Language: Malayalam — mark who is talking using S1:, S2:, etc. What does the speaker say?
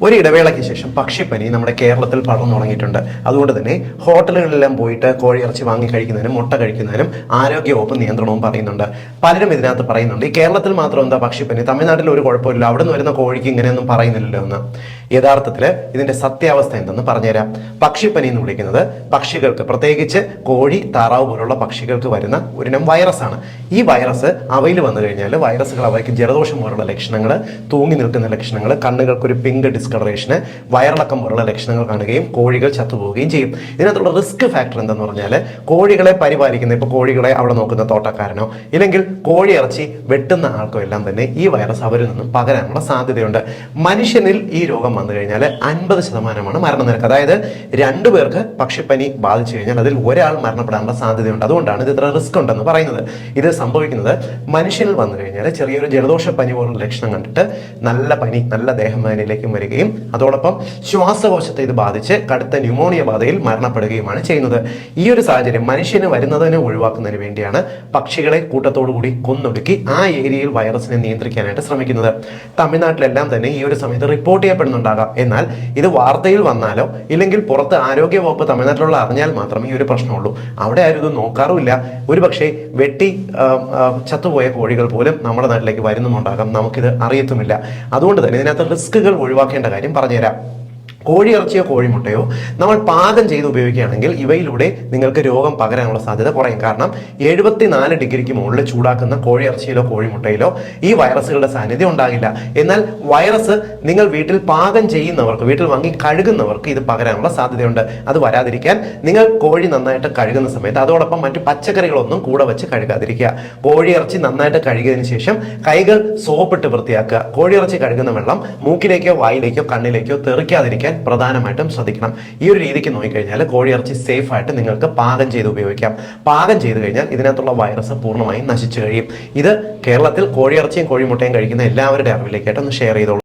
S1: ഒരു ഇടവേളയ്ക്ക് ശേഷം പക്ഷിപ്പനി നമ്മുടെ കേരളത്തിൽ പടർന്നു തുടങ്ങിയിട്ടുണ്ട്. അതുകൊണ്ട് തന്നെ ഹോട്ടലുകളിലെല്ലാം പോയിട്ട് കോഴിയിറച്ചി വാങ്ങി കഴിക്കുന്നതിനും മുട്ട കഴിക്കുന്നതിനും ആരോഗ്യവകുപ്പ് നിയന്ത്രണവും പറയുന്നുണ്ട്. പലരും ഇതിനകത്ത് പറയുന്നുണ്ട്, ഈ കേരളത്തിൽ മാത്രം എന്താ പക്ഷിപ്പനി, തമിഴ്നാട്ടിൽ ഒരു കുഴപ്പമില്ല, അവിടെ നിന്ന് വരുന്ന കോഴിക്ക് ഇങ്ങനെയൊന്നും പറയുന്നില്ലല്ലോ എന്ന്. യഥാർത്ഥത്തിൽ ഇതിന്റെ സത്യാവസ്ഥ എന്തെന്ന് പറഞ്ഞുതരാം. പക്ഷിപ്പനി എന്ന് വിളിക്കുന്നത് പക്ഷികൾക്ക്, പ്രത്യേകിച്ച് കോഴി, താറാവ് പോലുള്ള പക്ഷികൾക്ക് വരുന്ന ഒരിനം വൈറസാണ്. ഈ വൈറസ് അവയിൽ വന്നു കഴിഞ്ഞാൽ വൈറസുകൾ അവയ്ക്ക് ജലദോഷം പോലുള്ള ലക്ഷണങ്ങൾ, തൂങ്ങി നിൽക്കുന്ന ലക്ഷണങ്ങൾ, കണ്ണുകൾക്കൊരു പിങ്ക് ഡിസ്കളറേഷന്, വയറിളക്കം പോലുള്ള ലക്ഷണങ്ങൾ കാണുകയും കോഴികൾ ചത്തുപോവുകയും ചെയ്യും. ഇതിനകത്തുള്ള റിസ്ക് ഫാക്ടർ എന്തെന്ന് പറഞ്ഞാൽ കോഴികളെ പരിപാലിക്കുന്ന, ഇപ്പോൾ കോഴികളെ അവിടെ നോക്കുന്ന തോട്ടക്കാരനോ ഇല്ലെങ്കിൽ കോഴി ഇറച്ചി വെട്ടുന്ന ആൾക്കോ എല്ലാം തന്നെ ഈ വൈറസ് അവരിൽ നിന്നും പകരാനുള്ള സാധ്യതയുണ്ട്. മനുഷ്യനിൽ ഈ രോഗം വന്നു കഴിഞ്ഞാൽ 50% മരണനിരക്ക്. അതായത് 2 പേർക്ക് പക്ഷിപ്പനി ബാധിച്ചു കഴിഞ്ഞാൽ അതിൽ ഒരാൾ മരണപ്പെടാനുള്ള സാധ്യതയുണ്ട്. അതുകൊണ്ടാണ് ഇത് ഇത്ര റിസ്ക് ഉണ്ടെന്ന് പറയുന്നത്. ഇത് സംഭവിക്കുന്നത് മനുഷ്യനിൽ വന്നു കഴിഞ്ഞാൽ ചെറിയൊരു ജലദോഷ പനി പോലുള്ള ലക്ഷണം കണ്ടിട്ട് നല്ല പനി, നല്ല ദേഹവേദനയിലേക്കും വരികയും അതോടൊപ്പം ശ്വാസകോശത്തെ ഇത് ബാധിച്ച് കടുത്ത ന്യൂമോണിയ ബാധയിൽ മരണപ്പെടുകയുമാണ് ചെയ്യുന്നത്. ഈ ഒരു സാഹചര്യം മനുഷ്യന് വരുന്നതിനെ ഒഴിവാക്കുന്നതിന് വേണ്ടിയാണ് പക്ഷികളെ കൂട്ടത്തോടുകൂടി കൊന്നൊടുക്കി ആ ഏരിയയിൽ വൈറസിനെ നിയന്ത്രിക്കാനായിട്ട് ശ്രമിക്കുന്നത്. തമിഴ്നാട്ടിലെല്ലാം തന്നെ ഈ ഒരു സമയത്ത് റിപ്പോർട്ട് ചെയ്യപ്പെടുന്നുണ്ടാകാം. എന്നാൽ ഇത് വാർത്തയിൽ വന്നാലോ ഇല്ലെങ്കിൽ പുറത്ത് ആരോഗ്യ വകുപ്പ് തമിഴ്നാട്ടിലുള്ള അറിഞ്ഞാൽ മാത്രമേ ഈ ഒരു പ്രശ്നമുള്ളൂ. അവിടെ ആരും ഇത് നോക്കാറുമില്ല. ഒരുപക്ഷെ വെട്ടി ചത്തുപോയ കോഴികൾ പോലും നമ്മുടെ നാട്ടിലേക്ക് വരുന്നുമുണ്ടാകാം, നമുക്കിത് അറിയത്തുമില്ല. അതുകൊണ്ട് തന്നെ ഇതിനകത്ത് റിസ്കുകൾ ഒഴിവാക്കേണ്ട കാര്യം പറഞ്ഞുതരാം. കോഴിയിറച്ചിയോ കോഴിമുട്ടയോ നമ്മൾ പാകം ചെയ്ത് ഉപയോഗിക്കുകയാണെങ്കിൽ ഇവയിലൂടെ നിങ്ങൾക്ക് രോഗം പകരാനുള്ള സാധ്യത കുറയും. കാരണം 74 ഡിഗ്രിക്ക് മുകളിൽ ചൂടാക്കുന്ന കോഴിയിറച്ചിയിലോ കോഴിമുട്ടയിലോ ഈ വൈറസുകളുടെ സാന്നിധ്യം ഉണ്ടാകില്ല. എന്നാൽ വൈറസ് നിങ്ങൾ വീട്ടിൽ പാകം ചെയ്യുന്നവർക്ക്, വീട്ടിൽ വാങ്ങി കഴുകുന്നവർക്ക് ഇത് പകരാനുള്ള സാധ്യതയുണ്ട്. അത് വരാതിരിക്കാൻ നിങ്ങൾ കോഴി നന്നായിട്ട് കഴുകുന്ന സമയത്ത് അതോടൊപ്പം മറ്റു പച്ചക്കറികളൊന്നും കൂടെ വെച്ച് കഴുകാതിരിക്കുക. കോഴിയിറച്ചി നന്നായിട്ട് കഴുകിയതിനു ശേഷം കൈകൾ സോപ്പിട്ട് വൃത്തിയാക്കുക. കോഴിയിറച്ചി കഴുകുന്ന വെള്ളം മൂക്കിലേക്കോ വായിലേക്കോ കണ്ണിലേക്കോ തെറിക്കാതിരിക്കാൻ പ്രധാനമായിട്ടും ശ്രദ്ധിക്കണം. ഈ ഒരു രീതിക്ക് നോക്കിക്കഴിഞ്ഞാൽ കോഴിയിറച്ചി സേഫ് ആയിട്ട് നിങ്ങൾക്ക് പാകം ചെയ്ത് ഉപയോഗിക്കാം. പാകം ചെയ്ത് കഴിഞ്ഞാൽ ഇതിനകത്തുള്ള വൈറസ് പൂർണ്ണമായും നശിച്ചു കഴിയും. ഇത് കേരളത്തിൽ കോഴിയിറച്ചിയും കോഴിമുട്ടയും കഴിക്കുന്ന എല്ലാവരുടെ അറിവിലേക്കായിട്ട് ഒന്ന് ഷെയർ ചെയ്തോളൂ.